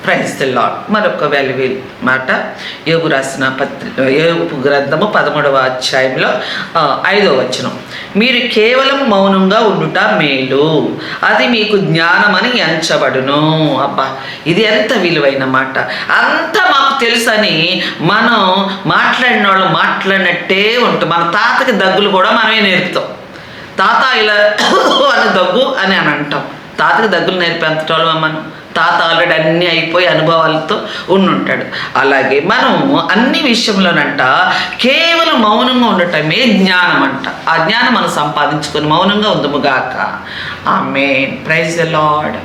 Praise the lord. మరొక valuable మాట, యోబు రాసిన యోబు గ్రంథము 13వ అధ్యాయంలో 5వ వచనం, మీరు కేవలం మౌనంగా ఉండుట మేలు, అది మీకు జ్ఞానమని ఎంచబడును. అబ్బా, ఇది ఎంత విలువైన మాట. అంత మాకు తెలుసని మనం మాట్లాడిన వాళ్ళు మాట్లాడినట్టే ఉంటుంది. మన తాతకి దగ్గులు కూడా మనమే నేర్పుతాం. తాత ఇలా అని దగ్గు అని అంటాం. తాతకి దగ్గులు నేర్పేంతటోళ్ళం మనం. తాత ఆల్రెడీ అన్నీ అయిపోయి అనుభవాలతో ఉండుంటాడు. అలాగే మనం అన్ని విషయంలోనంట కేవలం మౌనంగా ఉండటమే జ్ఞానం అంట. ఆ జ్ఞానం మనం సంపాదించుకొని మౌనంగా ఉందముగాక. ఆమేన్. Praise the lord.